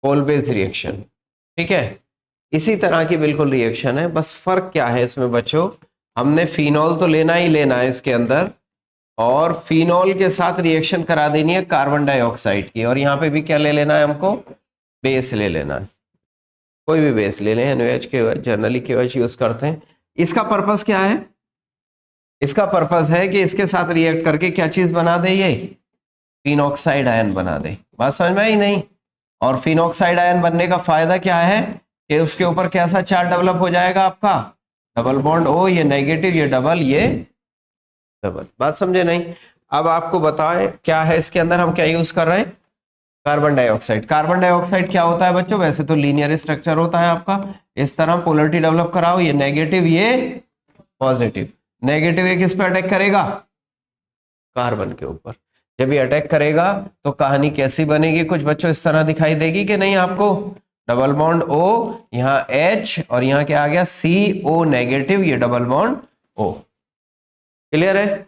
कोल base reaction, ठीक है। इसी तरह की बिल्कुल रिएक्शन है, बस फर्क क्या है इसमें बच्चों, हमने फिनॉल तो लेना ही लेना है इसके अंदर, और फिनॉल के साथ रिएक्शन करा देनी है कार्बन डाइऑक्साइड की, और यहाँ पे भी क्या ले लेना है हमको, बेस ले लेना है। कोई भी बेस ले लें, NaOH के जनरली KOH यूज करते हैं। इसका पर्पस क्या है, इसका पर्पस है कि इसके साथ रिएक्ट करके क्या चीज बना दे, ये फिनॉक्साइड आयन बना दे। बात समझ में आई नहीं? और फिनॉक्साइड आयन बनने का फायदा क्या है कि उसके ऊपर कैसा चार्ज डेवलप हो जाएगा आपका, डबल बॉन्ड O, ये नेगेटिव, ये डबल, ये डबल। बात समझे नहीं? अब आपको बताएं क्या है इसके अंदर, हम क्या यूज कर रहे हैं, कार्बन डाइऑक्साइड। कार्बन डाइऑक्साइड क्या होता है बच्चों, वैसे तो लीनियर स्ट्रक्चर होता है आपका, इस तरह पोलरिटी डेवलप कराओ, ये नेगेटिव, ये पॉजिटिव। नेगेटिव ये किस पे अटैक करेगा, कार्बन के ऊपर। जब ये अटैक करेगा तो कहानी कैसी बनेगी, कुछ बच्चों इस तरह दिखाई देगी कि नहीं आपको, डबल बॉन्ड O, यहाँ H, और यहाँ क्या आ गया CO नेगेटिव, ये डबल बॉन्ड O। क्लियर है?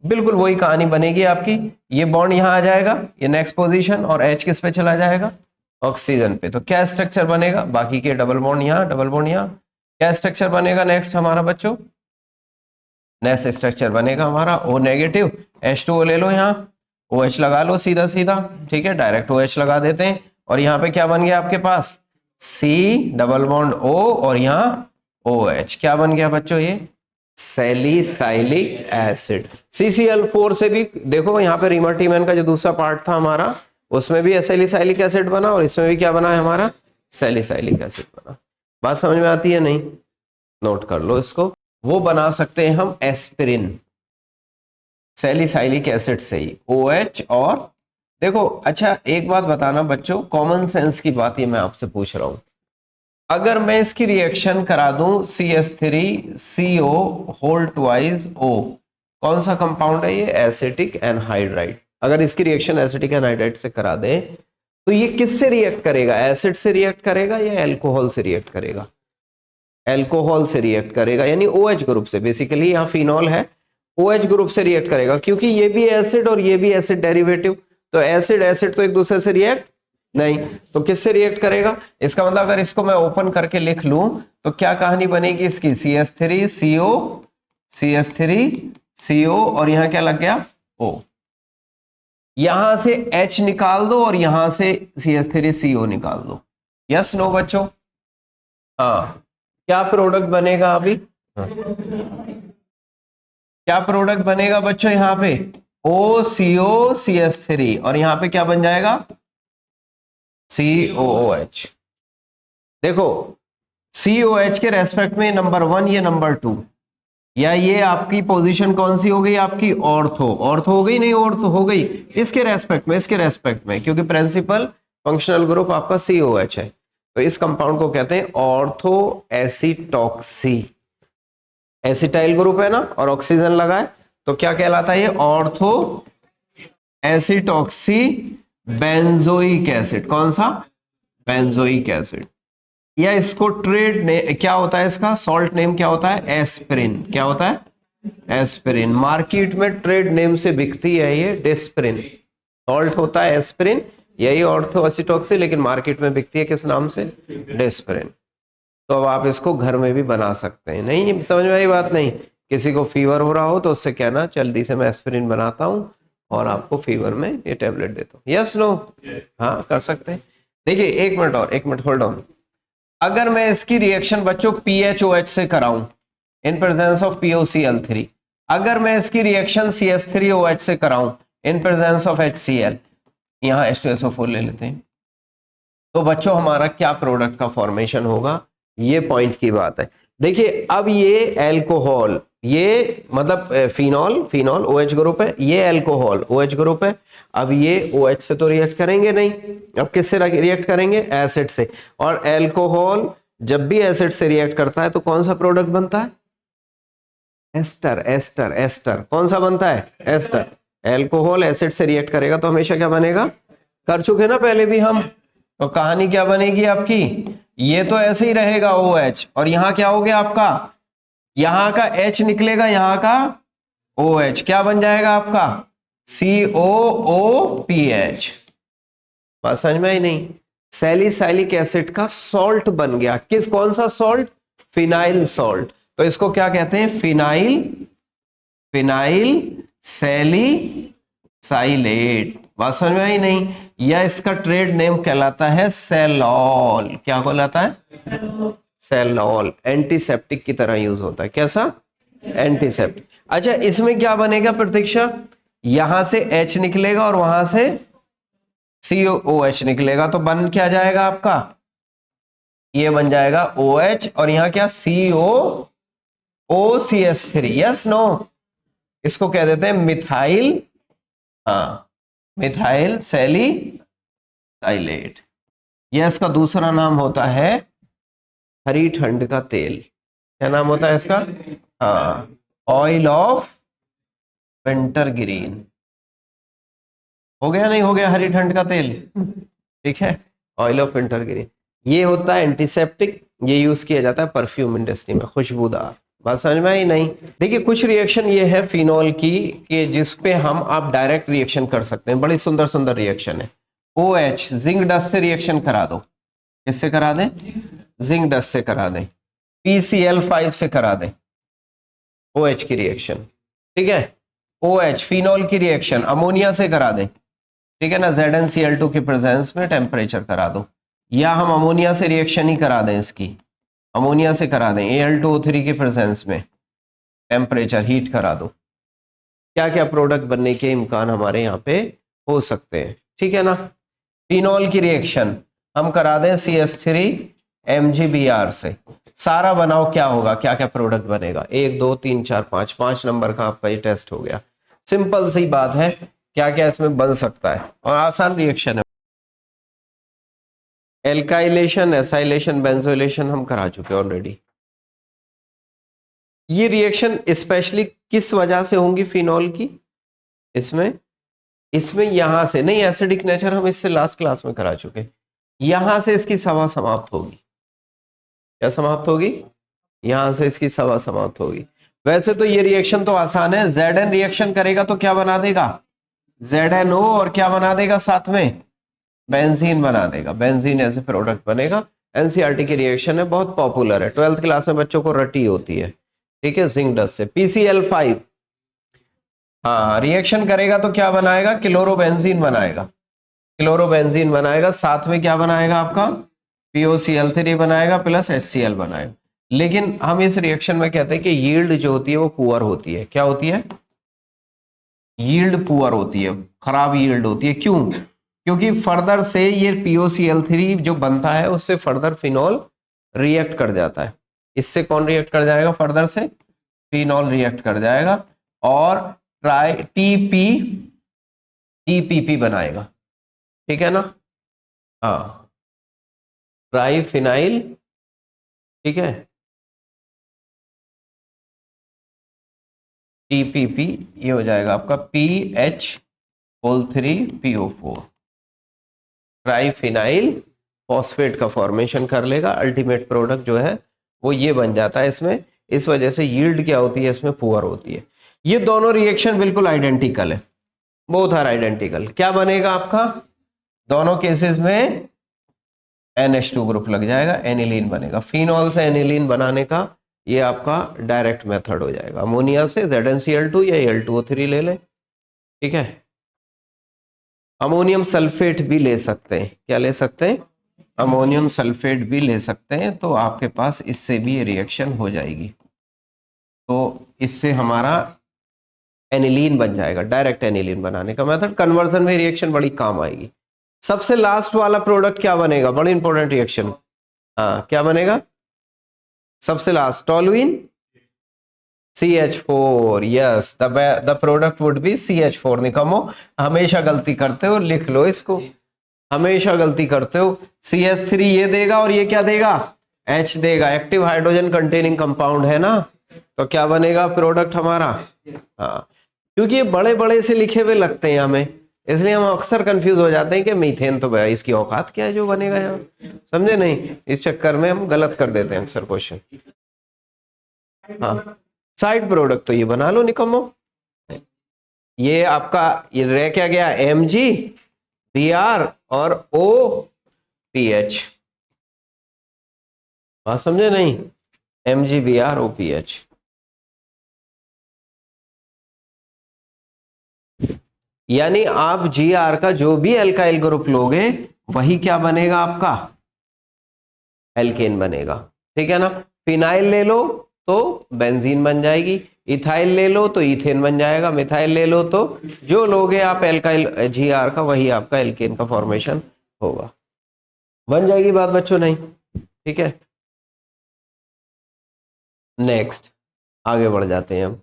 बिल्कुल वही कहानी बनेगी आपकी। ये बॉन्ड यहाँ आ जाएगा, ये नेक्स्ट पोजीशन, और H किस पे चला जाएगा, ऑक्सीजन पे। तो क्या स्ट्रक्चर बनेगा, बाकी के डबल बॉन्ड यहाँ, डबल बॉन्ड यहाँ, क्या स्ट्रक्चर बनेगा नेक्स्ट हमारा बच्चों, नेक्स्ट स्ट्रक्चर बनेगा हमारा O नेगेटिव, H2O ले लो, यहाँ OH लगा लो सीधा सीधा, ठीक है, डायरेक्ट OH लगा देते हैं। और यहाँ पे क्या बन गया आपके पास, C डबल बॉन्ड O, और यहाँ OH क्या बन गया बच्चों, ये सैलिसाइलिक एसिड। CCl4 से भी देखो, यहाँ पे रिमर्टीमैन का जो दूसरा पार्ट था हमारा, उसमें भी सैलिसाइलिक एसिड बना, और इसमें भी क्या बना है हमारा, सैलिसाइलिक एसिड बना। बात समझ में आती है नहीं? नोट कर लो इसको। वो बना सकते हैं हम एस्पिरिन सैलिसाइलिक एसिड से ही, OH। और देखो अच्छा एक बात बताना बच्चों, कॉमन सेंस की बात ये मैं आपसे पूछ रहा हूं, अगर मैं इसकी रिएक्शन करा दूं CH3CO होल ट्वाइस O, कौन सा कंपाउंड है ये, एसिटिक एनहाइड्राइड। अगर इसकी रिएक्शन एसिटिक एनहाइड्राइड से करा दे तो ये किससे रिएक्ट करेगा, एसिड से रिएक्ट करेगा या एल्कोहल से रिएक्ट करेगा, एल्कोहल से रिएक्ट करेगा, यानी OH ग्रुप से। बेसिकली यहाँ फिनॉल है, OH ग्रुप से रिएक्ट करेगा, क्योंकि ये भी एसिड और ये भी एसिड डेरिवेटिव, तो एसिड एसिड तो एक दूसरे से रिएक्ट नहीं, तो किससे रिएक्ट करेगा। इसका मतलब अगर इसको मैं ओपन करके लिख लूं तो क्या कहानी बनेगी इसकी, CH3CO और यहां क्या लग गया O, यहां से H निकाल दो और यहां से CH3CO निकाल दो। यस नो बच्चों? हाँ, क्या प्रोडक्ट बनेगा अभी, क्या प्रोडक्ट बनेगा बच्चों यहां पे, OCO-CH3, और यहां पे क्या बन जाएगा, COOH। देखो COH के रेस्पेक्ट में नंबर 1, ये नंबर 2, या ये आपकी पोजीशन कौन सी हो गई आपकी, ऑर्थो। ऑर्थो हो गई नहीं, ऑर्थो हो गई इसके रेस्पेक्ट में, इसके रेस्पेक्ट में, क्योंकि प्रिंसिपल फंक्शनल ग्रुप आपका COH है। तो इस कंपाउंड को कहते हैं ऑर्थो एसीटॉक्सी। एसिटाइल ग्रुप है ना, और ऑक्सीजन लगा है, तो क्या कहलाता है ये, ऑर्थो एसिटॉक्सी बेंजोइक एसिड। कौन सा, बेंजोइक एसिड। या इसको ट्रेड ने क्या होता है, इसका सॉल्ट नेम क्या होता है, एस्पिरिन। क्या होता है, एस्पिरिन। मार्केट में ट्रेड नेम से बिकती है ये डेस्पिरिन। सॉल्ट होता है एस्पिरिन, यही ऑर्थो एसिटॉक्सी, लेकिन मार्केट में बिकती है किस नाम से, डेस्पिरिन। तो अब आप इसको घर में भी बना सकते हैं। नहीं समझ में आई बात? नहीं, किसी को फीवर हो रहा हो तो उससे कहना जल्दी से मैं एस्पिरिन बनाता हूं और आपको फीवर में ये टेबलेट देता हूं। Yes no? हाँ कर सकते हैं। देखिए एक मिनट और, एक मिनट होल्ड ऑन। अगर मैं इसकी रिएक्शन बच्चों PHOH से कराऊं इन प्रेजेंस ऑफ POCl3, अगर मैं इसकी रिएक्शन CH3OH से कराऊं इन प्रेजेंस ऑफ HCl, यहां H2SO4 ले लेते हैं, तो बच्चों हमारा क्या प्रोडक्ट का फॉर्मेशन होगा, ये पॉइंट की बात है। देखिए अब ये एल्कोहल, ये मतलब फिनॉल, फिनॉल OH ग्रुप है, ये एल्कोहल OH ग्रुप है। अब ये OH से तो रिएक्ट करेंगे नहीं, अब किससे रिएक्ट करेंगे, एसिड से। और एल्कोहल जब भी एसिड से रिएक्ट करता है तो कौन सा प्रोडक्ट बनता है, एस्टर। एस्टर, एस्टर कौन सा बनता है, एस्टर। एल्कोहल एसिड से रिएक्ट करेगा तो हमेशा क्या बनेगा, कर चुके ना पहले भी हम, तो कहानी क्या बनेगी आपकी, ये तो ऐसे ही रहेगा OH, और यहां क्या हो गया आपका, यहां का H निकलेगा, यहां का OH, क्या बन जाएगा आपका COOPH। बात समझ में आई नहीं, सैलिसाइलिक एसिड का सॉल्ट बन गया। कौन सा सॉल्ट? Phenyl salt. तो इसको क्या कहते हैं? Phenyl salicylate. बात समझ में आई नहीं? या इसका ट्रेड नेम कहलाता है सेलॉल। क्या कहलाता है? सेलॉल। एंटीसेप्टिक की तरह यूज होता है। कैसा? एंटीसेप्टिक। अच्छा, इसमें क्या बनेगा प्रतीक्षा? यहां से H निकलेगा और वहां से COOH निकलेगा, तो बन क्या जाएगा आपका? ये बन जाएगा OH और यहां क्या? COOCH3। Yes no? इसको कह देते हैं मिथाइल, हाँ, मिथाइल सैलिसाइलेट। यह इसका दूसरा नाम होता है हरी ठंड का तेल। क्या नाम होता है इसका? हाँ, ऑयल ऑफ विंटर ग्रीन। हो गया नहीं हो गया? हरी ठंड का तेल, ठीक है, ऑयल ऑफ विंटर ग्रीन। ये होता है एंटीसेप्टिक। ये यूज किया जाता है परफ्यूम इंडस्ट्री में, खुशबूदार। बात समझ में आई नहीं? देखिए, कुछ रिएक्शन ये है फिनॉल की कि जिसपे हम आप डायरेक्ट रिएक्शन कर सकते हैं। बड़ी सुंदर सुंदर रिएक्शन है। OH जिंक डस्ट से रिएक्शन करा दो। किससे करा दें? जिंक डस्ट से करा दें। PCl5 से करा दें OH की रिएक्शन, ठीक है। OH फिनॉल की रिएक्शन अमोनिया से करा दें, ठीक है ना, ZnCl2 के प्रेजेंस में टेम्परेचर करा दो। या हम अमोनिया से रिएक्शन ही करा दें, इसकी अमोनिया से करा दें Al2O3 के प्रेजेंस में टेम्परेचर हीट करा दो। क्या क्या प्रोडक्ट बनने के इम्कान हमारे यहाँ पे हो सकते हैं, ठीक है ना। फिनॉल की रिएक्शन हम करा दें CH3MgBr से। सारा बनाओ, क्या होगा? क्या क्या प्रोडक्ट बनेगा? 1 2 3 4 5, 5 नंबर का आपका ये टेस्ट हो गया। सिंपल सी बात है, क्या क्या इसमें बन सकता है और आसान रिएक्शन है। एल्काइलेशन, एसाइलेशन, बेंजोइलेशन हम करा चुके हैं ऑलरेडी। ये रिएक्शन स्पेशली किस वजह से होंगी फिनॉल की? इसमें यहां से नहीं, एसिडिक नेचर हम इससे लास्ट क्लास में करा चुके। यहां से इसकी सभा समाप्त होगी। क्या समाप्त होगी? यहां से इसकी सभा समाप्त होगी। वैसे तो ये रिएक्शन तो आसान है। Zn रिएक्शन करेगा तो क्या बना देगा? ZnO, और क्या बना देगा साथ में? बेंजीन बना देगा। बेंजीन ऐसे प्रोडक्ट बनेगा। एनसीईआरटी की रिएक्शन है, बहुत पॉपुलर है, 12th क्लास में बच्चों को रटी होती है, ठीक है, जिंक डस्ट से। PCl5 हाँ, रिएक्शन करेगा तो क्या बनाएगा? क्लोरोबेंजीन बनाएगा। क्लोरोबेंजीन बनाएगा, साथ में क्या बनाएगा आपका? POCl3 बनाएगा प्लस HCl बनाएगा। लेकिन हम इस रिएक्शन में कहते हैं कि यील्ड जो होती है वो पुअर होती है। क्या होती है? यील्ड पुअर होती है, खराब यील्ड होती है। क्यों? क्योंकि फर्दर से ये POCl3 जो बनता है उससे फर्दर फिनॉल रिएक्ट कर जाता है। इससे कौन रिएक्ट कर जाएगा? फर्दर से फिनॉल रिएक्ट कर जाएगा और TPP बनाएगा, ठीक है ना। हाँ, ट्राइफिनाइल, ठीक है, TPP, ये हो जाएगा आपका PH3PO4। ट्राइफिनाइल फॉस्फेट का फॉर्मेशन कर लेगा। अल्टीमेट प्रोडक्ट जो है वो ये बन जाता है इसमें। इस वजह से यील्ड क्या होती है इसमें? पुअर होती है। ये दोनों रिएक्शन बिल्कुल आइडेंटिकल है, बोथ आर आइडेंटिकल। क्या बनेगा आपका? दोनों केसेस में NH2 ग्रुप लग जाएगा, एनिलीन बनेगा। फिनॉल से एनिलीन बनाने का ये आपका डायरेक्ट मेथड हो जाएगा। अमोनिया से ZnCl2 या Al2O3 ले लें, ठीक है। अमोनियम सल्फेट भी ले सकते हैं। क्या ले सकते हैं? अमोनियम सल्फेट भी ले सकते हैं। तो आपके पास इससे भी रिएक्शन हो जाएगी, तो इससे हमारा एनिलीन बन जाएगा। डायरेक्ट एनिलीन बनाने का मेथड, कन्वर्जन में रिएक्शन बड़ी काम आएगी। सबसे लास्ट वाला प्रोडक्ट क्या बनेगा? बड़ी इंपॉर्टेंट रिएक्शन। हाँ, क्या बनेगा सबसे last? Toluene CH4। Yes, the product would be CH4। निकम्मो, हमेशा गलती करते हो, लिख लो इसको, हमेशा गलती करते हो। CH3 ये देगा और ये क्या देगा? H देगा। एक्टिव हाइड्रोजन कंटेनिंग कंपाउंड है ना, तो क्या बनेगा प्रोडक्ट हमारा? हाँ, क्योंकि ये बड़े बड़े से लिखे हुए लगते हैं हमें, इसलिए हम अक्सर कंफ्यूज हो जाते हैं कि मीथेन तो भाई इसकी औकात क्या है जो बनेगा यहाँ, समझे नहीं? इस चक्कर में हम गलत कर देते हैं अक्सर क्वेश्चन। हाँ, साइड प्रोडक्ट तो ये बना लो निकम्मो। ये आपका ये रह क्या गया? MgBr और O पीएच, बात समझे नहीं, MgBrOPH। यानी आप Gr का जो भी एल्काइल ग्रुप लोगे वही क्या बनेगा आपका, एल्केन बनेगा, ठीक है ना। फिनाइल ले लो तो बेंजीन बन जाएगी, इथाइल ले लो तो इथेन बन जाएगा, मिथाइल ले लो तो जो लोगे आप एल्काइल Gr का वही आपका एल्केन का फॉर्मेशन होगा। बन जाएगी बात बच्चों, नहीं, ठीक है। नेक्स्ट आगे बढ़ जाते हैं हम।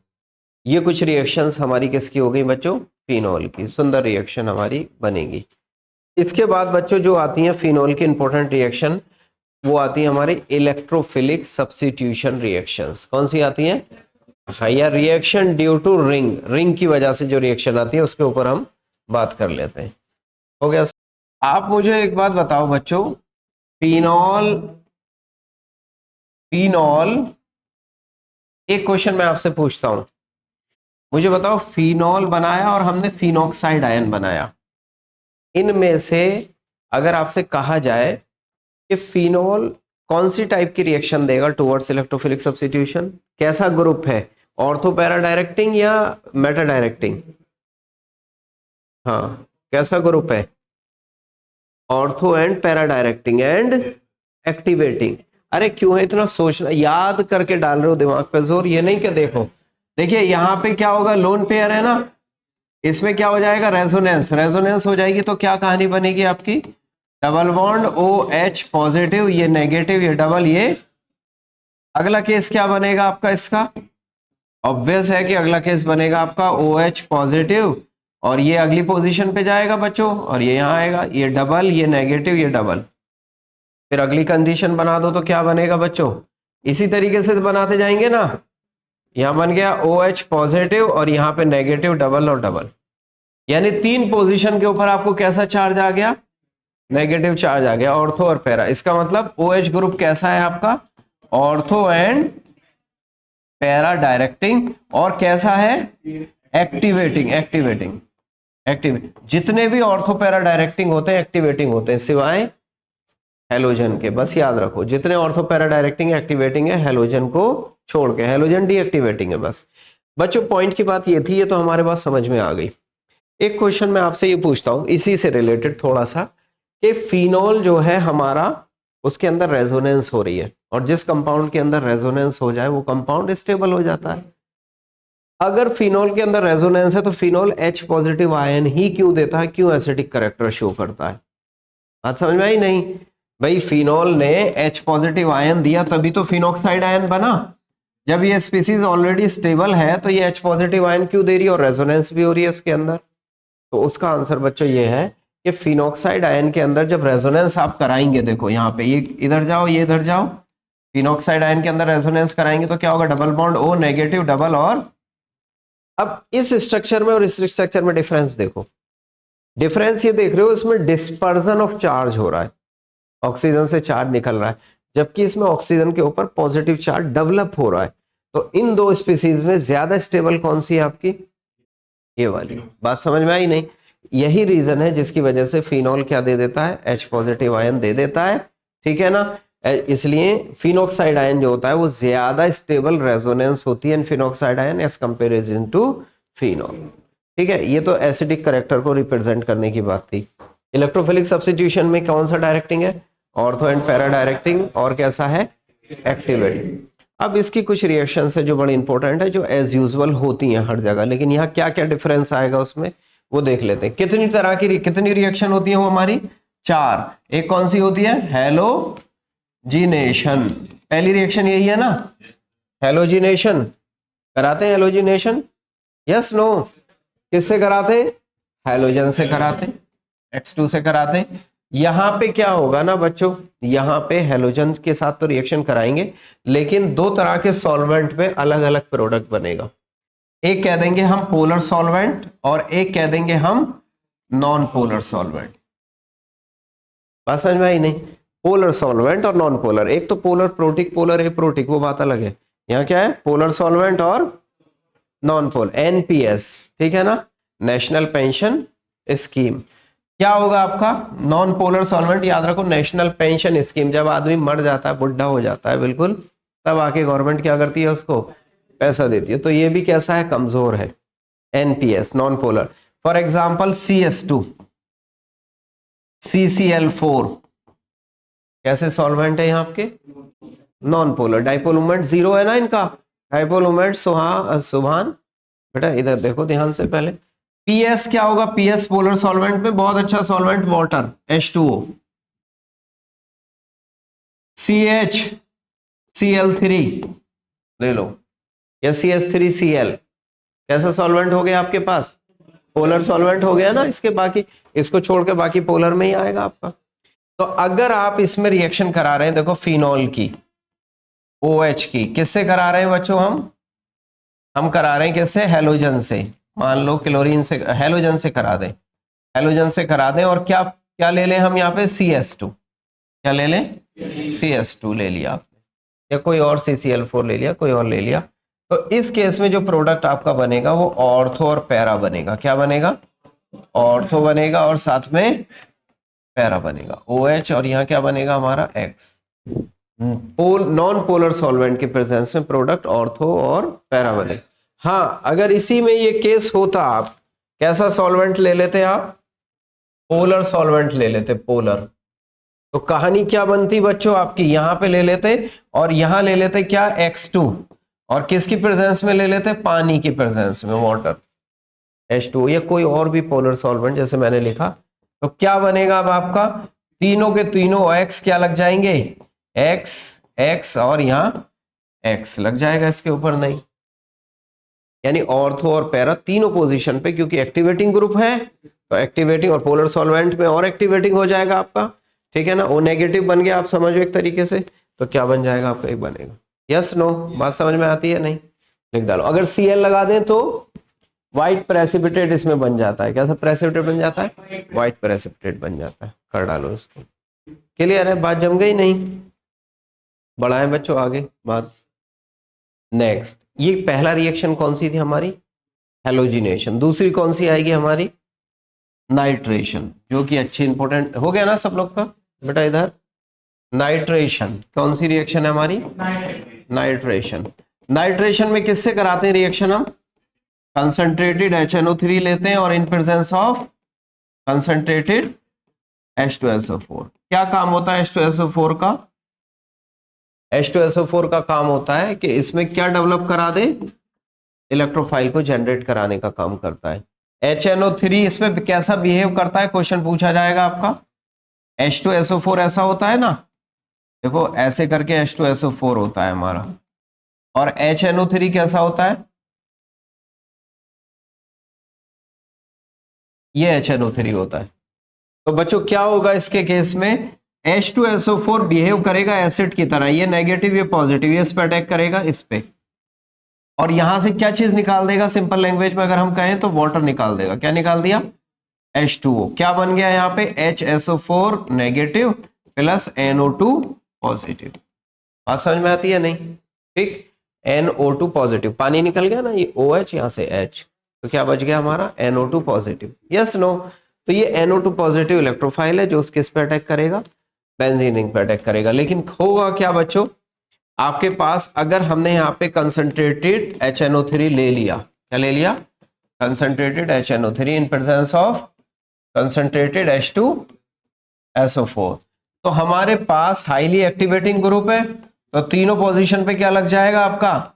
ये कुछ रिएक्शंस हमारी किसकी हो गई बच्चों, फिनॉल की, सुंदर रिएक्शन हमारी बनेगी। इसके बाद बच्चों जो आती हैं फिनॉल की इंपॉर्टेंट रिएक्शन, वो आती है हमारी इलेक्ट्रोफिलिक सब्स्टिट्यूशन रिएक्शंस। कौन सी आती हैं, हाँ, या reaction due to ring, ring की वजह से जो रिएक्शन आती है उसके ऊपर हम बात कर लेते हैं। हो गया। आप मुझे एक बात बताओ बच्चों, फिनॉल, फिनॉल, एक क्वेश्चन मैं आपसे पूछता हूं, मुझे बताओ फिनॉल बनाया और हमने फिनॉक्साइड आयन बनाया, इनमें से अगर आपसे कहा जाए कि फिनॉल कौन सी टाइप की रिएक्शन देगा टुवर्ड्स इलेक्ट्रोफिलिक सब्स्टिट्यूशन, कैसा ग्रुप है, ऑर्थो पैरा डायरेक्टिंग या मेटा डायरेक्टिंग, हाँ कैसा ग्रुप है, ortho and para directing and activating. अरे क्यों है इतना सोचना, याद करके डाल रहे हो दिमाग पे जोर, ये नहीं कि देखो, देखिए यहाँ पे क्या होगा, लोन पेयर है ना, इसमें क्या हो जाएगा, रेजोनेंस, रेजोनेंस हो जाएगी तो क्या कहानी बनेगी आपकी, डबल बॉन्ड OH पॉजिटिव, ये नेगेटिव, ये डबल, ये अगला केस क्या बनेगा आपका इसका, ऑब्वियस है कि अगला केस बनेगा आपका OH पॉजिटिव और ये अगली पोजीशन पे जाएगा बच्चों और ये यहाँ आएगा, ये डबल, ये नेगेटिव, ये डबल, फिर अगली कंडीशन बना दो तो क्या बनेगा बच्चों, इसी तरीके से बनाते जाएंगे ना, यहां बन गया OH पॉजिटिव और यहाँ पे नेगेटिव, डबल और डबल, यानी 3 पोजीशन के ऊपर आपको कैसा चार्ज आ गया, नेगेटिव चार्ज आ गया, ऑर्थो और पैरा। इसका मतलब OH ग्रुप कैसा है आपका, ऑर्थो एंड पैरा डायरेक्टिंग, और कैसा है, एक्टिवेटिंग, एक्टिवेटिंग, जितने भी ऑर्थो पैरा डायरेक्टिंग होते हैं एक्टिवेटिंग होते हैं, सिवाय हेलोजन के, बस याद रखो जितने ऑर्थो पैरा डायरेक्टिंग एक्टिवेटिंग है हेलोजन को छोड़ के, हेलोजन डीएक्टिवेटिंग है बस। बच्चों पॉइंट की बात ये थी, ये तो हमारे पास समझ में आ गई। एक क्वेश्चन मैं आपसे ये पूछता हूं इसी से रिलेटेड थोड़ा सा, कि फिनॉल जो है हमारा उसके अंदर रेजोनेंस हो रही है, और जिस कंपाउंड के अंदर रेजोनेंस हो जाए वो कंपाउंड स्टेबल हो जाता है। अगर फिनॉल के अंदर रेजोनेंस है तो फिनॉल H पॉजिटिव आयन ही क्यों देता है, क्यों एसिडिक करेक्टर शो करता है, बात समझ में आई नहीं, भाई फिनॉल ने H पॉजिटिव आयन दिया तभी तो फिनॉक्साइड आयन बना, जब ये स्पीसीज ऑलरेडी स्टेबल है तो ये H पॉजिटिव आयन क्यों दे रही है और रेजोनेंस भी हो रही है इसके अंदर। तो उसका आंसर बच्चों ये है कि फिनॉक्साइड आयन के अंदर जब रेजोनेंस आप कराएंगे, देखो यहाँ पे ये इधर जाओ, ये इधर जाओ, फिनॉक्साइड आयन के अंदर रेजोनेंस कराएंगे तो क्या होगा, double bond O negative, double, और अब इस स्ट्रक्चर में और इस स्ट्रक्चर में डिफरेंस देखो, डिफरेंस ये देख रहे हो, इसमें डिस्पर्जन ऑफ चार्ज हो रहा है, ऑक्सीजन से चार्ज निकल रहा है, जबकि इसमें ऑक्सीजन के ऊपर पॉजिटिव चार्ज डेवलप हो रहा है। तो इन दो स्पीसीज में ज्यादा स्टेबल कौन सी है आपकी, ये वाली, बात समझ में आई नहीं। यही रीजन है जिसकी वजह से फिनॉल क्या दे देता है, H पॉजिटिव आयन दे देता है, ठीक है ना। इसलिए फिनॉक्साइड आयन जो होता है वो ज्यादा स्टेबल रेजोनेंस होती है phenoxide ion as comparison to phenol, ठीक है। ये तो एसिडिक करेक्टर को रिप्रेजेंट करने की बात थी। इलेक्ट्रोफिलिक सब्स्टिट्यूशन में कौन सा डायरेक्टिंग है, ऑर्थो एंड पैरा डायरेक्टिंग, और कैसा है, एक्टिवेटिंग। अब इसकी कुछ रिएक्शंस है जो बड़ी इंपॉर्टेंट है, जो एज यूजुअल होती हैं हर जगह, लेकिन यहाँ क्या क्या डिफरेंस आएगा उसमें वो देख लेते हैं। कितनी तरह की कितनी रिएक्शन होती है वो हमारी, 4। एक कौन सी होती है, हेलोजिनेशन, पहली रिएक्शन यही है ना, हेलोजिनेशन, कराते हैं हेलोजिनेशन, यस नो, किससे कराते हैं, हेलोजन से कराते हैं, X2 से कराते हैं। यहां पे क्या होगा ना बच्चों, यहां पे हेलोजन के साथ तो रिएक्शन कराएंगे, लेकिन 2 तरह के सॉल्वेंट पे अलग अलग प्रोडक्ट बनेगा, एक कह देंगे हम पोलर सॉल्वेंट और एक कह देंगे हम नॉन पोलर सॉल्वेंट, बात समझ में आई नहीं, पोलर सॉल्वेंट और नॉन पोलर, एक तो पोलर प्रोटिक, पोलर एप्रोटिक, वो बात अलग है, यहाँ क्या है, पोलर सॉल्वेंट और नॉन पोलर, NPS, ठीक है ना, नेशनल पेंशन स्कीम। क्या होगा आपका नॉन पोलर सॉल्वेंट, याद रखो नेशनल पेंशन स्कीम, जब आदमी मर जाता है, बुढ़ा हो जाता है बिल्कुल, तब आके गवर्नमेंट क्या करती है, उसको पैसा देती है। तो ये भी कैसा है, कमजोर है, NPS non polar. For example CS2, CCl4 कैसे सॉल्वेंट है यहाँ आपके, नॉन पोलर। डाइपोल मोमेंट 0 है ना इनका, डाइपोल मोमेंट सुभान बेटा इधर देखो ध्यान से पहले। पीएस क्या होगा, पीएस पोलर सॉल्वेंट में बहुत अच्छा सॉल्वेंट वाटर H2O। CHCl3 ले लो, या CH3Cl कैसा सॉल्वेंट हो गया आपके पास, पोलर सॉल्वेंट हो गया ना। इसके बाकी इसको छोड़ के बाकी पोलर में ही आएगा आपका। तो अगर आप इसमें रिएक्शन करा रहे हैं, देखो फिनॉल की, OH की, किससे करा रहे हैं बच्चों, हम करा रहे हैं किससे, हेलोजन से। मान लो क्लोरीन से, हेलोजन से करा दें, हेलोजन से करा दें, और क्या क्या ले लें हम यहाँ पे, CS2, क्या ले लें, CS2 ले लिया आपने, या कोई और CCl4 ले लिया, कोई और ले लिया। तो इस केस में जो प्रोडक्ट आपका बनेगा वो ऑर्थो और पैरा बनेगा। क्या बनेगा, ऑर्थो बनेगा और साथ में पैरा बनेगा, OH, और यहाँ क्या बनेगा हमारा X। नॉन पोलर सॉल्वेंट के प्रेजेंस में प्रोडक्ट ऑर्थो और पैरा बने। हाँ, अगर इसी में ये केस होता, आप कैसा सॉल्वेंट ले लेते, आप पोलर सॉल्वेंट ले लेते, पोलर, तो कहानी क्या बनती बच्चों आपकी, यहां पे ले लेते और यहां ले लेते क्या, X2, और किसकी प्रेजेंस में ले लेते, पानी की प्रेजेंस में, वाटर H2, या कोई और भी पोलर सॉल्वेंट जैसे मैंने लिखा। तो क्या बनेगा अब आपका, तीनों के तीनों X क्या लग जाएंगे, X और यहां X लग जाएगा इसके ऊपर, नहीं, यानी ऑर्थो और पैरा तीनों पोजीशन पे, क्योंकि एक्टिवेटिंग ग्रुप है तो एक्टिवेटिंग, और पोलर सॉल्वेंट में और एक्टिवेटिंग हो जाएगा आपका, ठीक है ना। O नेगेटिव बन गया, आप समझो एक तरीके से, तो क्या बन जाएगा आपका, एक बनेगा। यस नो, बात समझ में आती है, नहीं, लिख डालो। अगर Cl लगा दें तो व्हाइट प्रेसिपिटेट इसमें बन जाता है, कैसा प्रेसिपिटेट बन जाता है, व्हाइट प्रेसिपिटेट बन जाता है, कर डालो इसको। क्लियर है, बात जम गई, नहीं, बढ़ाएं बच्चों आगे बात। नेक्स्ट, ये पहला रिएक्शन कौन सी थी हमारी, हेलोजिनेशन। दूसरी कौन सी आएगी हमारी, नाइट्रेशन, जो कि अच्छी इंपॉर्टेंट हो गया ना सब लोग का बेटा। इधर नाइट्रेशन कौन सी रिएक्शन है हमारी, नाइट्रेशन। नाइट्रेशन में किससे कराते हैं रिएक्शन, हम कंसंट्रेटेड HNO3 लेते हैं और in presence of concentrated H2SO4। क्या काम होता है H2SO4 का, H2SO4 का काम होता है कि इसमें क्या डेवलप करा दे, इलेक्ट्रोफाइल को जनरेट कराने का काम करता है। HNO3 इसमें कैसा बिहेव करता है, क्वेश्चन पूछा जाएगा आपका। H2SO4 ऐसा होता है ना, देखो ऐसे करके H2SO4 होता है हमारा, और HNO3 कैसा होता है, ये HNO3 होता है। तो बच्चों क्या होगा इसके केस में, H2SO4 बिहेव करेगा एसिड की तरह, ये नेगेटिव ये पॉजिटिव, ये इस पे अटैक करेगा इस पे, और यहां से क्या चीज निकाल देगा, सिंपल लैंग्वेज में अगर हम कहें तो वाटर निकाल देगा। क्या निकाल दिया, H2O। क्या बन गया यहाँ पे, HSO4 negative plus NO2 positive. बात समझ में आती है, नहीं, ठीक, NO2 पॉजिटिव, पानी निकल गया ना, ये OH यहाँ से H, तो क्या बच गया हमारा NO2 पॉजिटिव, यस नो। तो ये NO2 पॉजिटिव इलेक्ट्रोफाइल है जो उसके इस पे अटैक करेगा, बेंजीन रिंग पे अटैक करेगा। लेकिन होगा क्या बच्चों, आपके पास अगर हमने यहाँ पे कंसंट्रेटेड HNO3 ले लिया, क्या ले लिया, concentrated HNO3 in presence of concentrated H2SO4, तो हमारे पास हाईली एक्टिवेटिंग ग्रुप है, तो तीनों पोजीशन पे क्या लग जाएगा आपका,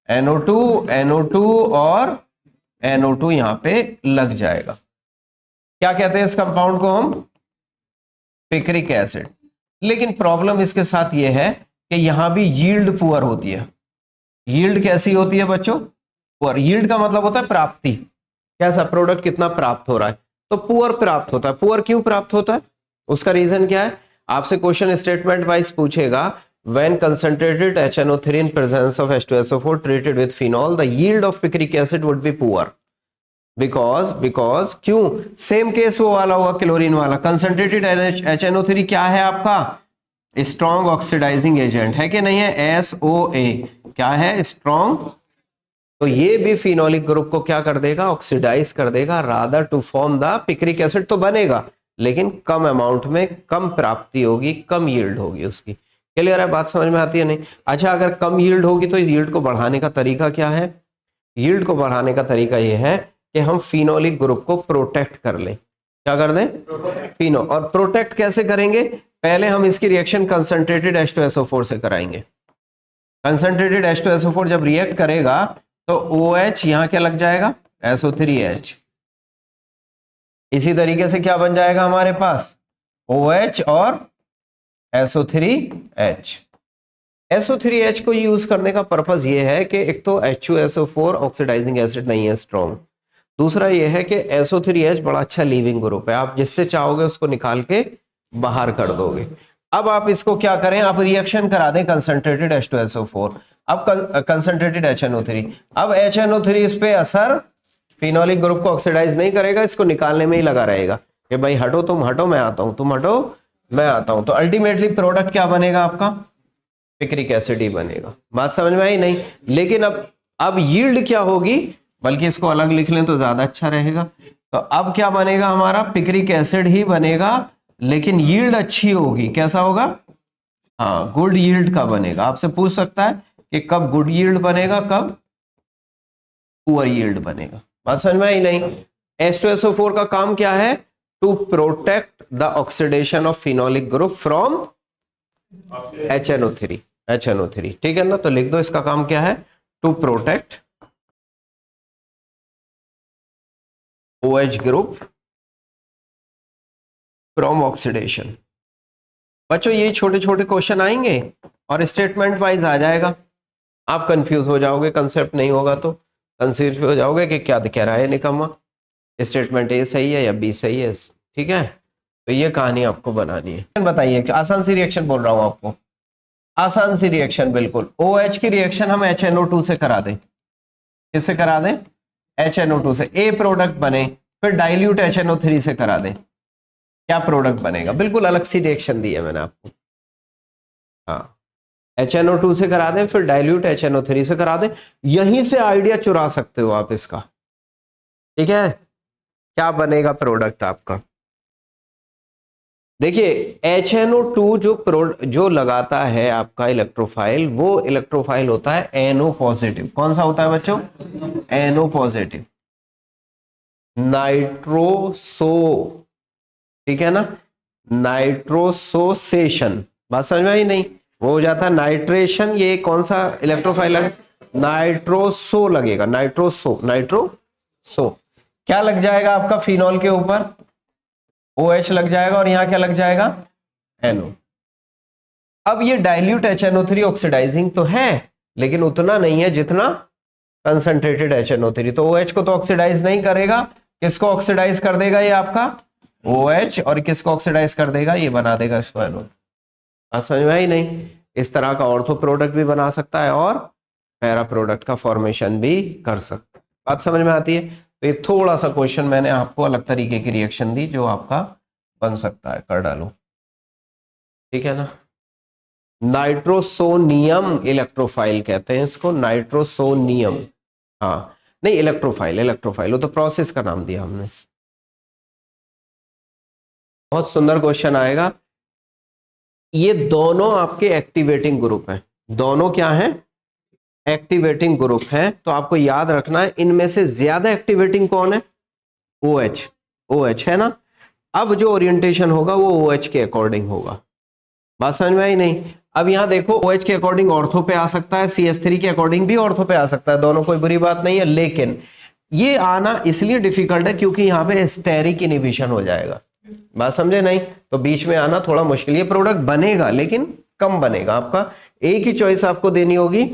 NO2 NO2 और NO2 यहाँ पे लग जाएगा। क्या कहते हैं इस कंपाउंड को हम, पिक्रिक एसिड। लेकिन प्रॉब्लम इसके साथ ये है कि यहां भी यील्ड पुअर होती है। यील्ड कैसी होती है बच्चों, पुअर। यील्ड का मतलब होता है प्राप्ति, कैसा प्रोडक्ट कितना प्राप्त हो रहा है, तो पुअर प्राप्त होता है। पुअर क्यों प्राप्त होता है, उसका रीजन क्या है, आपसे क्वेश्चन स्टेटमेंट वाइज पूछेगा। When concentrated HNO3 in presence of H2SO4 treated with phenol, the yield of picric acid would be poor. because क्यों, सेम केस वो वाला होगा क्लोरीन वाला। कंसंट्रेटेड HNO3 क्या है आपका, स्ट्रॉन्ग ऑक्सीडाइजिंग एजेंट है कि नहीं है, SOA क्या है, स्ट्रॉन्ग। तो ये भी फिनोलिक ग्रुप को क्या कर देगा, ऑक्सीडाइज कर देगा, rather to form the picric acid तो बनेगा, लेकिन कम अमाउंट में कम प्राप्ति होगी, कम यील्ड होगी उसकी। क्लियर है, बात समझ में आती है नहीं? अच्छा, अगर कम यील्ड होगी तो इस यील्ड को बढ़ाने का तरीका क्या है? यील्ड को बढ़ाने का तरीका यह है कि हम फिनोलिक ग्रुप को प्रोटेक्ट कर लें। क्या कर दें? फिनो। और प्रोटेक्ट कैसे करेंगे? पहले हम इसकी रिएक्शन कंसंट्रेटेड H2SO4 से कराएंगे। कंसंट्रेटेड H2SO4 जब रिएक्ट करेगा तो OH यहां क्या लग जाएगा? SO3H। इसी तरीके से क्या बन जाएगा हमारे पास? OH और SO3H। SO3H को यूज करने का पर्पस ये है कि एक तो H2SO4 ऑक्सीडाइजिंग एसिड नहीं है स्ट्रॉन्ग, दूसरा ये है कि SO3H बड़ा अच्छा लीविंग ग्रुप है, आप जिससे चाहोगे उसको निकाल के बाहर कर दोगे। अब आप इसको क्या करें, आप रिएक्शन करा दें कंसंट्रेटेड H2SO4, अब कंसंट्रेटेड HNO3। अब HNO3 इस पे असर फिनोलिक ग्रुप को ऑक्सीडाइज नहीं करेगा, इसको निकालने में ही लगा रहेगा कि भाई हटो, तुम हटो मैं आता हूं, तुम हटो मैं आता हूं। तो अल्टीमेटली प्रोडक्ट क्या बनेगा आपका? पिक्रिक एसिड ही बनेगा। बात समझ में आई नहीं? लेकिन अब यील्ड क्या होगी, बल्कि इसको अलग लिख लें तो ज्यादा अच्छा रहेगा। तो अब क्या बनेगा हमारा? पिक्रिक एसिड ही बनेगा, लेकिन यील्ड अच्छी होगी। कैसा होगा? हाँ, गुड यील्ड का बनेगा। आपसे पूछ सकता है कि कब गुड यील्ड बनेगा, कब पुअर यील्ड बनेगा। बात समझ में आई नहीं? H2SO4 का काम क्या है? To protect the oxidation of phenolic group from HNO3। ठीक है ना? तो लिख दो इसका काम क्या है? To protect OH group from oxidation. बच्चों ये छोटे छोटे क्वेश्चन आएंगे और स्टेटमेंट वाइज आ जाएगा, आप कंफ्यूज हो जाओगे, कंसेप्ट नहीं होगा तो कंफ्यूज हो जाओगे कि क्या कह रहा है निकम्मा, स्टेटमेंट ए सही है या बी सही है। ठीक है, तो ये कहानी आपको बनानी है। बताइए कि आसान सी रिएक्शन बोल रहा हूं आपको, आसान सी रिएक्शन बिल्कुल। OH की रिएक्शन हम HNO2 से करा दें। किससे करा दें? HNO2 से। ए प्रोडक्ट बने, फिर डाइल्यूट HNO3 से करा दें, क्या प्रोडक्ट बनेगा? बिल्कुल अलग सी रिएक्शन दी है मैंने आपको। हाँ, HNO2 से करा दें, फिर डाइल्यूट HNO3 से करा दें। यहीं से आइडिया चुरा सकते हो आप इसका। ठीक है, क्या बनेगा प्रोडक्ट आपका? देखिए HNO2 जो लगाता है आपका इलेक्ट्रोफाइल, वो इलेक्ट्रोफाइल होता है NO पॉजिटिव। कौन सा होता है बच्चों? NO positive, nitroso. ठीक है ना? नाइट्रोसोसेशन। बात समझ में आई नहीं? वो हो जाता है नाइट्रेशन। ये कौन सा इलेक्ट्रोफाइल है? नाइट्रोसो लगेगा, नाइट्रोसो। क्या लग जाएगा आपका फिनॉल के ऊपर? OH लग जाएगा, और यहां क्या लग जाएगा? NO। अब ये डाइल्यूट HNO3 ऑक्सीडाइजिंग तो है, लेकिन उतना नहीं है जितना कंसंट्रेटेड HNO3। तो OH को तो ऑक्सीडाइज नहीं करेगा, किसको ऑक्सीडाइज कर देगा ये आपका? OH। और किसको ऑक्सीडाइज कर देगा? ये बना देगा इसको NO। समझ में आई नहीं? इस तरह का ऑर्थो प्रोडक्ट भी बना सकता है और पैरा प्रोडक्ट का फॉर्मेशन भी कर सकता है। बात समझ में आती है? तो ये थोड़ा सा क्वेश्चन मैंने आपको अलग तरीके की रिएक्शन दी जो आपका बन सकता है, कर डालो। ठीक है ना? नाइट्रोसोनियम इलेक्ट्रोफाइल कहते हैं इसको, नाइट्रोसोनियम। हाँ, नहीं इलेक्ट्रोफाइल वो तो प्रोसेस का नाम दिया हमने। बहुत सुंदर क्वेश्चन आएगा। ये दोनों आपके एक्टिवेटिंग ग्रुप हैं। दोनों क्या हैं? एक्टिवेटिंग ग्रुप हैं। तो आपको याद रखना है इनमें से ज्यादा एक्टिवेटिंग कौन है? OH है ना? अब जो ओरिएंटेशन होगा वो OH के अकॉर्डिंग होगा। बात समझ में आई नहीं? अब यहां देखो, OH के अकॉर्डिंग ऑर्थो पे आ सकता है, CH3 के अकॉर्डिंग भी ऑर्थो पे आ सकता है, दोनों कोई बुरी बात नहीं है। लेकिन ये आना इसलिए डिफिकल्ट है क्योंकि यहाँ पे स्टेरिक इनहिबिशन हो जाएगा। बात समझे नहीं? तो बीच में आना थोड़ा मुश्किल। ये प्रोडक्ट बनेगा लेकिन कम बनेगा। आपका एक ही चॉइस आपको देनी होगी,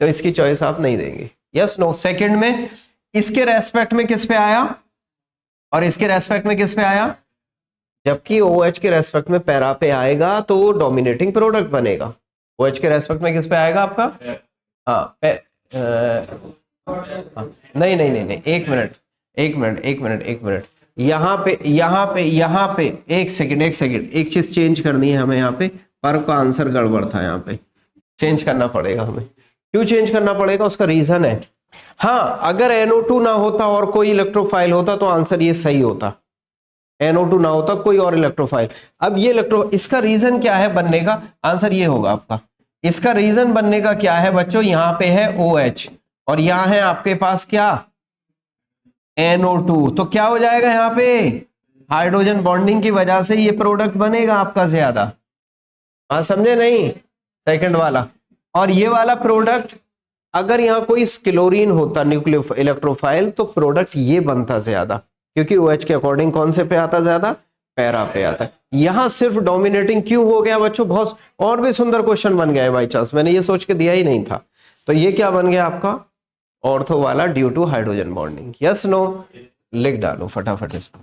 तो इसकी चॉइस आप नहीं देंगे। Yes no? सेकंड में इसके रेस्पेक्ट में किस पे आया और इसके रेस्पेक्ट में किस पे आया? जबकि OH के रेस्पेक्ट में पैरा पे आएगा तो वो डोमिनेटिंग प्रोडक्ट बनेगा। OH के रेस्पेक्ट में किस पे आएगा आपका? हाँ, नहीं नहीं नहीं नहीं, एक मिनट। यहाँ पे एक सेकंड, एक चीज चेंज करनी है हमें। यहाँ पे पर का आंसर गड़बड़ था, यहाँ पे चेंज करना पड़ेगा हमें। क्यों चेंज करना पड़ेगा? उसका रीजन है। हाँ, अगर NO2 ना होता और कोई इलेक्ट्रोफाइल होता तो आंसर ये सही होता। NO2 ना होता कोई और इलेक्ट्रोफाइल। अब ये इसका रीजन क्या है बनने का, आंसर ये होगा आपका। इसका रीजन बनने का क्या है बच्चों, यहां पे है OH और यहां है आपके पास क्या, NO2। तो क्या हो जाएगा यहाँ पे, हाइड्रोजन बॉन्डिंग की वजह से ये प्रोडक्ट बनेगा आपका ज्यादा। हाँ समझे नहीं, सेकंड वाला। और ये वाला प्रोडक्ट अगर यहाँ कोई क्लोरीन होता न्यूक्लियो इलेक्ट्रोफाइल तो प्रोडक्ट ये बनता ज्यादा, क्योंकि OH के अकॉर्डिंग कौन से पे आता ज्यादा, पैरा पे आता है। यहां सिर्फ डोमिनेटिंग क्यों हो गया बच्चों, बहुत और भी सुंदर क्वेश्चन बन गया है बाई चांस, मैंने ये सोच के दिया ही नहीं था। तो ये क्या बन गया आपका, ऑर्थो वाला due to hydrogen bonding. Yes no, लिख डालो फटाफट इसको।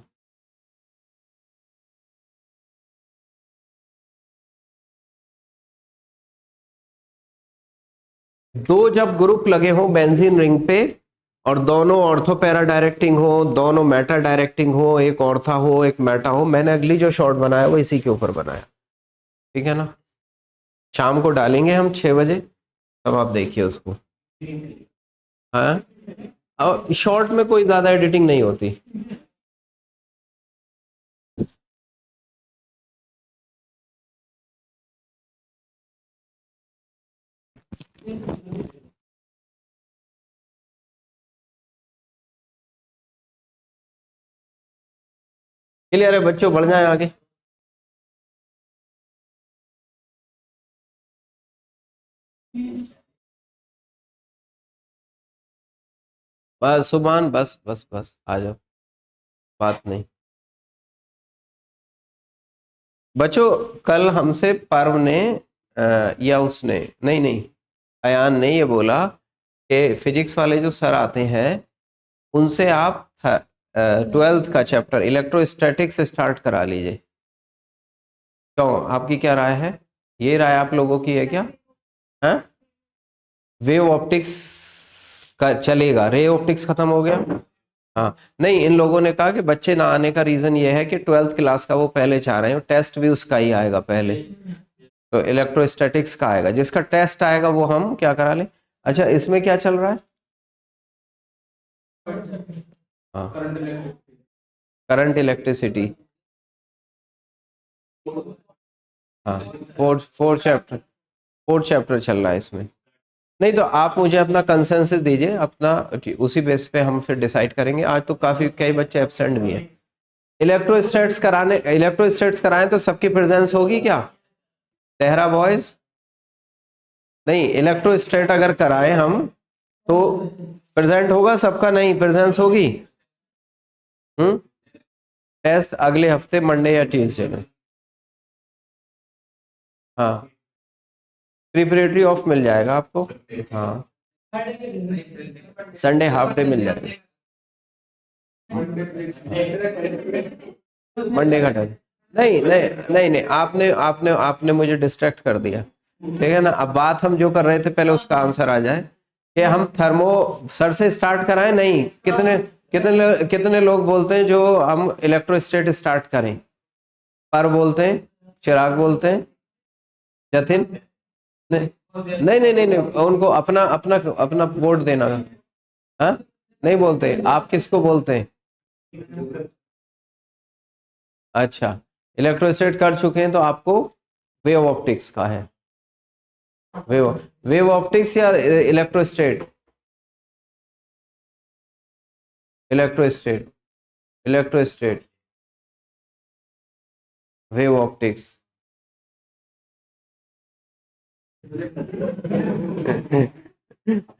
दो जब ग्रुप लगे हो बेंजीन रिंग पे और दोनों ऑर्थो पैरा डायरेक्टिंग हो, दोनों मेटा डायरेक्टिंग हो, एक ऑर्था हो एक मेटा हो, मैंने अगली जो शॉर्ट बनाया वो इसी के ऊपर बनाया, ठीक है ना। शाम को डालेंगे हम 6 बजे, तब आप देखिए उसको। हाँ, और शॉर्ट में कोई ज्यादा एडिटिंग नहीं होती। क्लियर है बच्चों, बढ़ जाए आगे। बस सुभान, बस बस बस आ जाओ, बात नहीं। बच्चों कल हमसे पर्व ने या उसने, नहीं नहीं, अयान ने ये बोला कि फिजिक्स वाले जो सर आते हैं उनसे आप 12th का चैप्टर इलेक्ट्रोस्टैटिक्स स्टार्ट करा लीजिए। क्यों, आपकी क्या राय है, ये राय आप लोगों की है क्या? हाँ, वेव ऑप्टिक्स का चलेगा, रे ऑप्टिक्स खत्म हो गया। हाँ, नहीं इन लोगों ने कहा कि बच्चे ना आने का रीजन ये है कि 12th क्लास का वो पहले चाह रहे हैं, टेस्ट भी उसका ही आएगा पहले, तो इलेक्ट्रोस्टैटिक्स का आएगा, जिसका टेस्ट आएगा वो हम क्या करा लें। अच्छा इसमें क्या चल रहा है, हाँ करंट इलेक्ट्रिसिटी, हाँ फोर्थ चैप्टर चल रहा है इसमें। नहीं तो आप मुझे अपना कंसेंसस दीजिए अपना, उसी बेस पे हम फिर डिसाइड करेंगे। आज तो काफी कई बच्चे एब्सेंट भी हैं। इलेक्ट्रोस्टैट्स कराएं तो सबकी प्रेजेंस होगी क्या, तेहरा बॉयज? नहीं, इलेक्ट्रोस्टैट अगर कराएं हम तो प्रेजेंट होगा सबका, नहीं प्रेजेंस होगी। हम्म, टेस्ट अगले हफ्ते मंडे या ट्यूसडे में। हाँ, प्रिपरेटरी ऑफ मिल जाएगा आपको। हाँ, संडे हाफ डे मिल जाएगा, मंडे का टाइम। नहीं नहीं नहीं नहीं, आपने आपने आपने मुझे डिस्ट्रैक्ट कर दिया, ठीक है ना। अब बात हम जो कर रहे थे पहले उसका आंसर आ जाए कि हम थर्मो सर से स्टार्ट कराएं, नहीं कितने कितने कितने लोग बोलते हैं जो हम इलेक्ट्रोस्टेट स्टार्ट करें, पर बोलते हैं, चिराग बोलते हैं, जतिन, नहीं नहीं नहीं नहीं, नहीं उनको अपना अपना अपना वोट देना। हाँ, नहीं बोलते, आप किसको बोलते हैं? अच्छा, इलेक्ट्रोस्टेट कर चुके हैं तो आपको वेव ऑप्टिक्स का है, वेव वेव ऑप्टिक्स या इलेक्ट्रोस्टेट, इलेक्ट्रोस्टेट इलेक्ट्रोस्टेट वेव ऑप्टिक्स।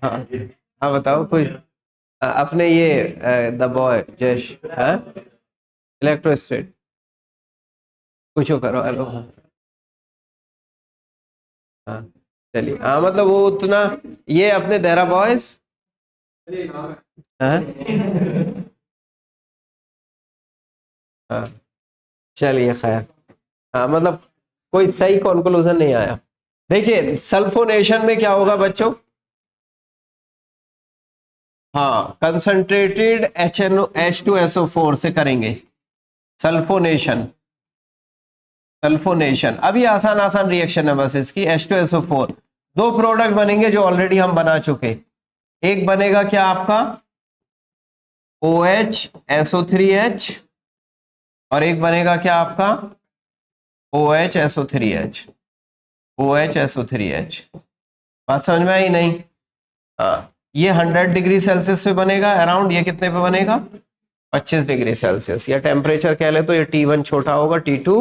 हाँ हाँ बताओ कोई, अपने ये द बॉय जश, हाँ इलेक्ट्रोस्टेट, कुछ करो हेलो। हाँ चलिए, हाँ मतलब वो उतना, ये अपने देहरा बॉयज, हाँ हाँ चलिए खैर, हाँ मतलब कोई सही कंक्लूजन नहीं आया। देखिए सल्फोनेशन में क्या होगा बच्चों, हाँ कंसंट्रेटेड H2SO4 से करेंगे सल्फोनेशन। सल्फोनेशन अभी आसान आसान रिएक्शन है बस इसकी, H2SO4, दो प्रोडक्ट बनेंगे जो ऑलरेडी हम बना चुके। एक बनेगा क्या आपका OH SO3H और एक बनेगा क्या आपका OHSO3H, OHSO3H। बात समझ में आई नहीं? हाँ, ये 100 डिग्री सेल्सियस पे बनेगा अराउंड, ये कितने पे बनेगा 25 डिग्री सेल्सियस, या टेम्परेचर कह ले तो ये T1 छोटा होगा, T2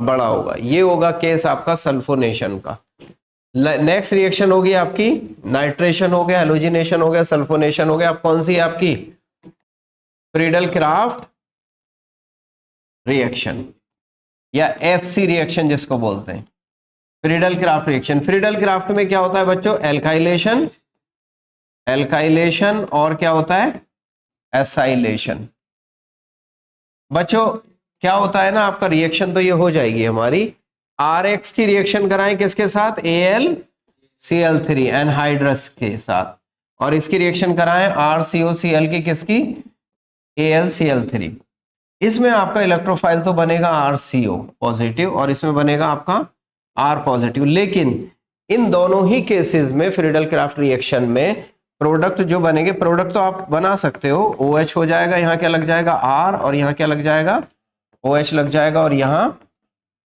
बड़ा होगा। ये होगा केस आपका सल्फोनेशन का। नेक्स्ट रिएक्शन होगी आपकी नाइट्रेशन हो गया, हेलोजिनेशन हो गया, सल्फोनेशन हो गया। अब कौन सी है आपकी फ्रीडल क्राफ्ट रिएक्शन या FC रिएक्शन जिसको बोलते हैं, Friedel craft reaction. Friedel craft में क्या होता है बच्चों, एल्काइलेशन, एल्काइलेशन और क्या होता है एसाइलेशन। बच्चों क्या होता है ना, आपका रिएक्शन तो ये हो जाएगी हमारी, RX की रिएक्शन कराएं किसके साथ, AlCl3 एनहाइड्रस के साथ, और इसकी रिएक्शन कराएं RCOCl की किसकी, AlCl3। इसमें आपका इलेक्ट्रोफाइल तो बनेगा RCO पॉजिटिव और इसमें बनेगा आपका R पॉजिटिव। लेकिन इन दोनों ही केसेस में फ्रीडल क्राफ्ट रिएक्शन में प्रोडक्ट जो बनेंगे, प्रोडक्ट तो आप बना सकते हो, OH हो जाएगा, यहाँ क्या लग जाएगा R, और यहाँ क्या लग जाएगा OH लग जाएगा, और यहाँ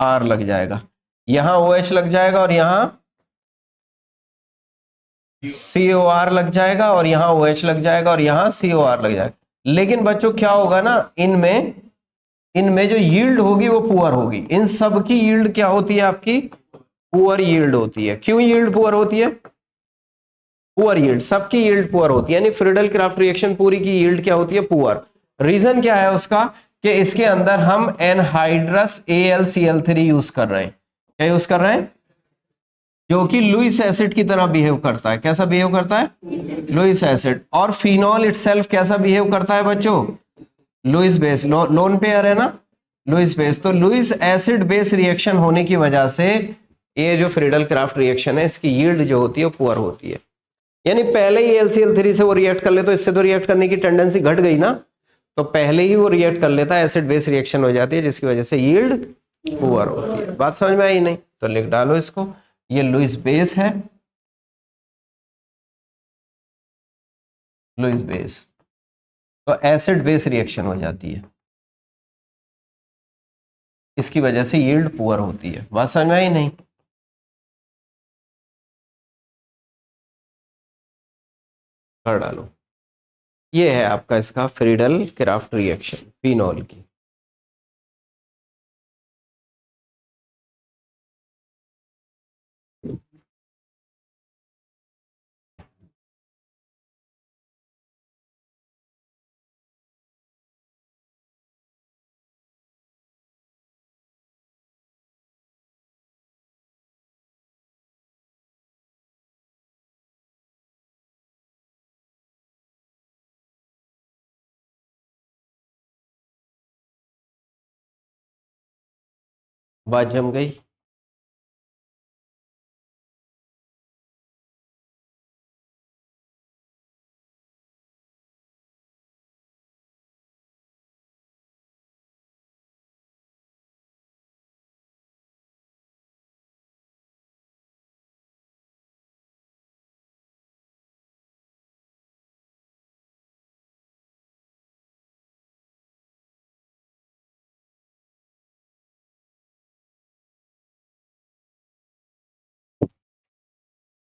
R लग जाएगा, यहाँ OH लग जाएगा और यहाँ COR लग जाएगा, और यहाँ OH लग जाएगा और यहाँ COR लग जाएगा। लेकिन बच्चों क्या होगा ना, इनमें जो यील्ड होगी वो पुअर होगी। इन सब की यील्ड क्या होती है आपकी, पुअर यील्ड होती है। क्यों यील्ड पुअर होती है, पुअर यील्ड, सबकी यील्ड पुअर होती है, यानी फ्रीडल क्राफ्ट रिएक्शन पूरी की यील्ड क्या होती है, पुअर। रीजन क्या है उसका, कि इसके अंदर हम एनहाइड्रस AlCl3 यूज कर रहे हैं। क्या यूज कर रहे हैं, जो कि लुइस एसिड की तरह बिहेव करता है। कैसा बिहेव करता है, लुइस एसिड। और फिनॉल इटसेल्फ कैसा बिहेव करता है बच्चों, लुइस बेस, लोन पेयर है ना, लुइस बेस। तो लुइस एसिड बेस रिएक्शन होने की वजह से ये जो फ्रीडल क्राफ्ट रिएक्शन है इसकी यील्ड जो होती है वो पुअर होती है। यानी पहले ही LCl3 से वो रिएक्ट कर ले तो इससे तो रिएक्ट करने की टेंडेंसी घट गई ना, तो पहले ही वो रिएक्ट कर लेता है, एसिड बेस रिएक्शन हो जाती है, जिसकी वजह से यील्ड पुअर होती है। बात समझ में आई नहीं, तो लिख डालो इसको, ये लुइस बेस है, लुइस बेस, तो एसिड बेस रिएक्शन हो जाती है, इसकी वजह से यील्ड पुअर होती है। बात समझ में आई नहीं, कर डालो। ये है आपका इसका फ्रीडल क्राफ्ट रिएक्शन फिनॉल की। बात जम गई।